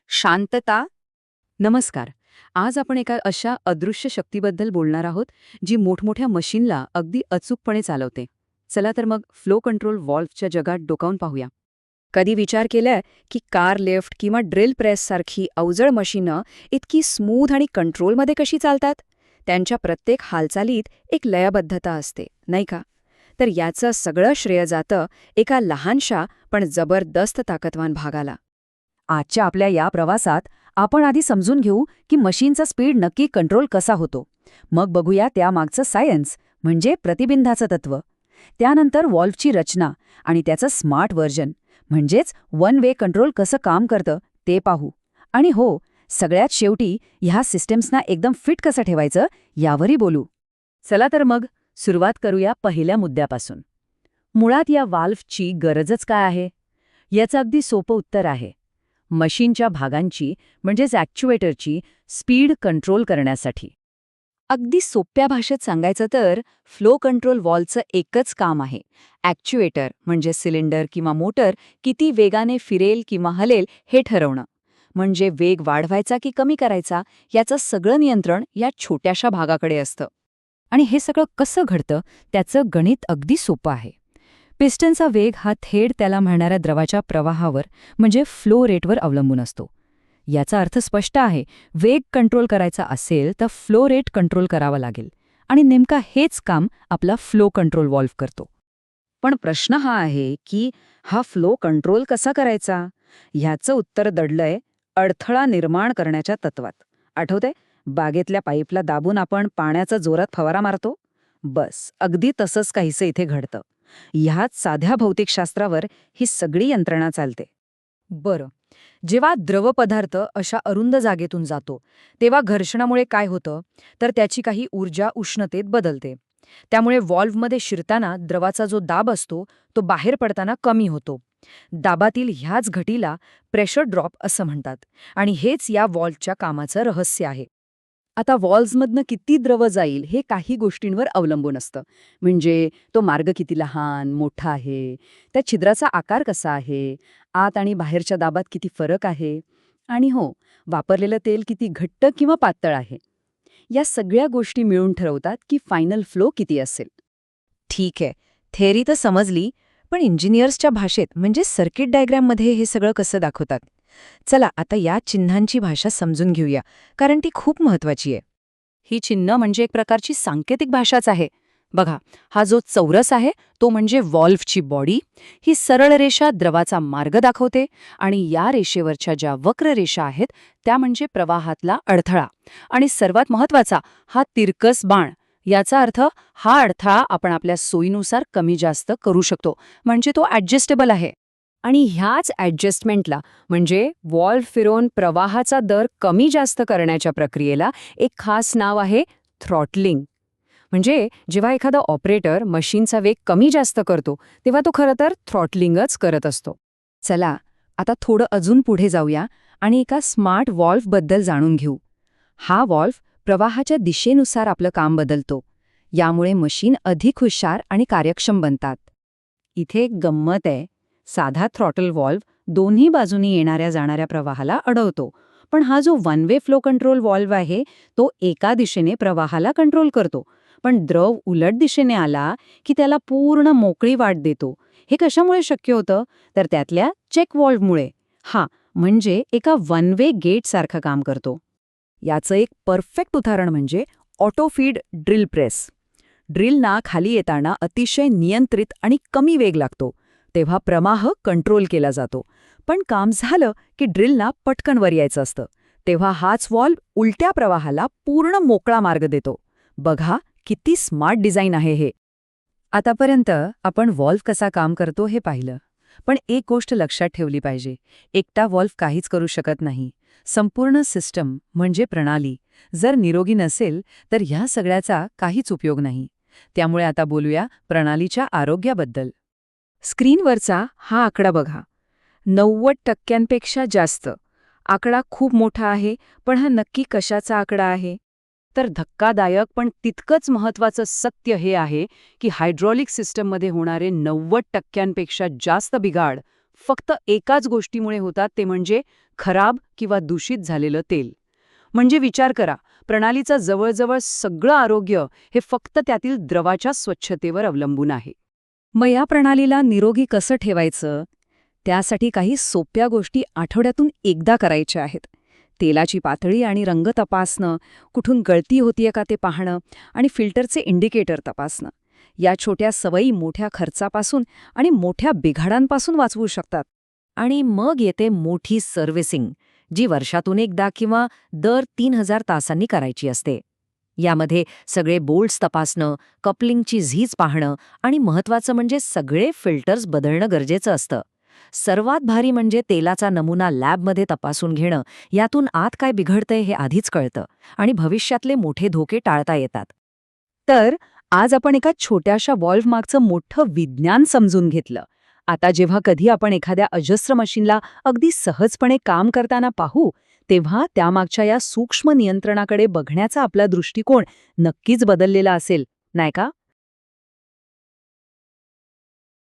शांतता. नमस्कार. आज आपण एका अशा अदृश्य शक्तीबद्दल बोलणार आहोत जी मोठमोठ्या मशीनला अगदी अचूकपणे चालवते. चला तर मग फ्लो कंट्रोल व्हॉल्व्हच्या जगात डोकावून पाहूया. कधी विचार केलाय की कार लिफ्ट किंवा ड्रिल प्रेससारखी अवजड मशीनं इतकी स्मूथ आणि कंट्रोलमध्ये कशी चालतात? त्यांच्या प्रत्येक हालचालीत एक लयबद्धता असते, नाही का? तर याचं सगळं श्रेय जातं एका लहानशा पण जबरदस्त ताकदवान भागाला. आजच्या आपल्या या प्रवासात आपण आधी समजून घेऊ की मशीनचा स्पीड नक्की कंट्रोल कसा होतो. मग बघूया त्यामागचं सायन्स म्हणजे प्रतिबिंधाचं तत्व. त्यानंतर व्हॉल्व्हची रचना आणि त्याचं स्मार्ट व्हर्जन म्हणजेच वन वे कंट्रोल कसं काम करतं ते पाहू. आणि हो, सगळ्यात शेवटी ह्या सिस्टम्सना एकदम फिट कसं ठेवायचं यावरही बोलू. चला तर मग सुरुवात करूया पहिल्या मुद्द्यापासून. मुळात या व्हॉल्व्हची गरजच काय आहे? याचं अगदी सोपं उत्तर आहे. मशीनच्या भागांची म्हणजेच ॲक्च्युएटरची स्पीड कंट्रोल करण्यासाठी. अगदी सोप्या भाषेत सांगायचं तर फ्लो कंट्रोल व्हॉल्व्हचं एकच काम आहे. ॲक्च्युएटर म्हणजे सिलेंडर किंवा मोटर किती वेगाने फिरेल किंवा हलेल हे ठरवणं. म्हणजे वेग वाढवायचा की कमी करायचा याचं सगळं नियंत्रण या छोट्याशा भागाकडे असतं. आणि हे सगळं कसं घडतं त्याचं गणित अगदी सोपं आहे. पिस्टनचा वेग हा थेट त्याला मिळणाऱ्या द्रवाच्या प्रवाहावर म्हणजे फ्लो रेटवर अवलंबून असतो. याचा अर्थ स्पष्ट आहे, वेग कंट्रोल करायचा असेल तर फ्लो रेट कंट्रोल करावा लागेल. आणि नेमका हेच काम आपला फ्लो कंट्रोल व्हॉल्व्ह करतो. पण प्रश्न हा आहे की हा फ्लो कंट्रोल कसा करायचा? ह्याचं उत्तर दडलंय अडथळा निर्माण करण्याच्या तत्वात. आठवतंय, बागेतल्या पाईपला दाबून आपण पाण्याचा जोरात फवारा मारतो? बस अगदी तसंच काहीसं इथे घडतं. ह्याच साध्या भौतिकशास्त्रावर ही सगळी यंत्रणा चालते. बरं, जेव्हा द्रवपदार्थ अशा अरुंद जागेतून जातो तेव्हा घर्षणामुळे काय होतं तर त्याची काही ऊर्जा उष्णतेत बदलते. त्यामुळे व्हॉल्व्हमध्ये शिरताना द्रवाचा जो दाब असतो तो बाहेर पडताना कमी होतो. दाबातील ह्याच घटीला प्रेशर ड्रॉप असं म्हणतात. आणि हेच या व्हॉल्व्हच्या कामाचं रहस्य आहे. आता व्हॉल्व्हमधनं किती द्रव जाईल हे काही गोष्टींवर अवलंबून असतं. म्हणजे तो मार्ग किती लहान मोठा आहे, त्या छिद्राचा आकार कसा आहे, आत आणि बाहेरच्या दाबात किती फरक आहे, आणि हो, वापरलेलं तेल किती घट्ट किंवा पातळ आहे. या सगळ्या गोष्टी मिळून ठरवतात की फायनल फ्लो किती असेल. ठीक आहे, थेअरी तर समजली, पण इंजिनियर्सच्या भाषेत म्हणजे सर्किट डायग्राममध्ये हे सगळं कसं दाखवतात? चला आता या चिन्हांची भाषा समजून घेऊया, कारण ती खूप महत्वाची आहे. ही चिन्ह म्हणजे एक प्रकारची सांकेतिक भाषाच आहे. बघा, हा जो चौरस आहे तो म्हणजे व्हॉल्व्हची बॉडी. ही सरळ रेषा द्रवाचा मार्ग दाखवते आणि या रेषेवरच्या ज्या वक्र रेषा आहेत त्या म्हणजे प्रवाहातला अडथळा. आणि सर्वात महत्वाचा हा तिरकस बाण. याचा अर्थ हा अडथळा आपण आपल्या सोयीनुसार कमी जास्त करू शकतो, म्हणजे तो ॲडजस्टेबल आहे. आणि ह्याच ॲडजस्टमेंटला म्हणजे व्हॉल्व्ह फिरवून प्रवाहाचा दर कमी जास्त करण्याच्या प्रक्रियेला एक खास नाव आहे थ्रॉटलिंग. म्हणजे जेव्हा एखादा ऑपरेटर मशीनचा वेग कमी जास्त करतो तेव्हा तो खरं तर थ्रॉटलिंगच करत असतो. चला आता थोडं अजून पुढे जाऊया आणि एका स्मार्ट व्हॉल्व्हबद्दल जाणून घेऊ. हा व्हॉल्व्ह प्रवाहाच्या दिशेनुसार आपलं काम बदलतो. यामुळे मशीन अधिक हुशार आणि कार्यक्षम बनतात. इथे एक गंमत आहे. साधा थ्रॉटल व्हॉल्व्ह दोन्ही बाजूनी येणाऱ्या जाणाऱ्या प्रवाहाला अडवतो, पण हा जो one way flow control valve आहे तो एका दिशेने प्रवाहाला कंट्रोल करतो, पण द्रव उलट दिशेने आला की त्याला पूर्ण मोकळी वाट देतो. हे कशामुळे शक्य होतं? तर त्यातल्या चेक व्हॉल्व्हमुळे. हा म्हणजे एका वन वे गेटसारखं काम करतो. याचं एक परफेक्ट उदाहरण म्हणजे ऑटोफीड ड्रिल प्रेस. ड्रिलना खाली येताना अतिशय नियंत्रित आणि कमी वेग लागतो, तेव्हा प्रवाह कंट्रोल केला जातो. पण काम झालं की ड्रिलना पटकन वर यायचं असतं, तेव्हा हाच व्हॉल्व्ह उलट्या प्रवाहाला पूर्ण मोकळा मार्ग देतो. बघा किती स्मार्ट डिझाईन आहे हे. आतापर्यंत आपण व्हॉल्व्ह कसा काम करतो हे पाहिलं, पण एक गोष्ट लक्षात ठेवली पाहिजे, एकटा व्हॉल्व्ह काहीच करू शकत नाही. संपूर्ण सिस्टम म्हणजे प्रणाली जर निरोगी नसेल तर ह्या सगळ्याचा काहीच उपयोग नाही. त्यामुळे आता बोलूया प्रणालीच्या आरोग्याबद्दल. स्क्रीनवरचा हा आकडा बघा, 90% जास्त. आकडा खूप मोठा आहे, पण हा नक्की कशाचा आकडा आहे? तर धक्कादायक पण तितकंच महत्त्वाचं सत्य हे आहे की हायड्रॉलिक सिस्टममध्ये होणारे 90% जास्त बिघाड फक्त एकाच गोष्टीमुळे होतात, ते म्हणजे खराब किंवा दूषित झालेलं तेल. म्हणजे विचार करा, प्रणालीचं जवळजवळ सगळं आरोग्य हे फक्त त्यातील द्रवाच्या स्वच्छतेवर अवलंबून आहे. मग या प्रणालीला निरोगी कसं ठेवायचं? त्यासाठी काही सोप्या गोष्टी आठवड्यातून एकदा करायच्या आहेत. तेलाची पातळी आणि रंग तपासणं, कुठून गळती होतीये का ते पाहणं आणि फिल्टरचे इंडिकेटर तपासणं. या छोट्या सवयी मोठ्या खर्चापासून आणि मोठ्या बिघाडांपासून वाचवू शकतात. आणि मग येते मोठी सर्व्हिसिंग, जी वर्षातून एकदा किंवा दर 3000 तासांनी करायची असते. यामध्ये सगळे बोल्ट्स तपासणं, कपलिंगची झीज पाहणं आणि महत्त्वाचं म्हणजे सगळे फिल्टर्स बदलणं गरजेचं असतं. सर्वात भारी म्हणजे तेलाचा नमुना लॅबमध्ये तपासून घेणं. यातून आत काय बिघडतंय हे आधीच कळतं आणि भविष्यातले मोठे धोके टाळता येतात. तर आज आपण एका छोट्याशा व्हॉल्व्ह मागचं मोठं विज्ञान समजून घेतलं. आता जेव्हा कधी आपण एखाद्या अजस्र मशीनला अगदी सहजपणे काम करताना पाहू, तेव्हा त्यामागच्या या सूक्ष्म नियंत्रणाकडे बघण्याचा आपला दृष्टिकोन नक्कीच बदललेला असेल, नाही का?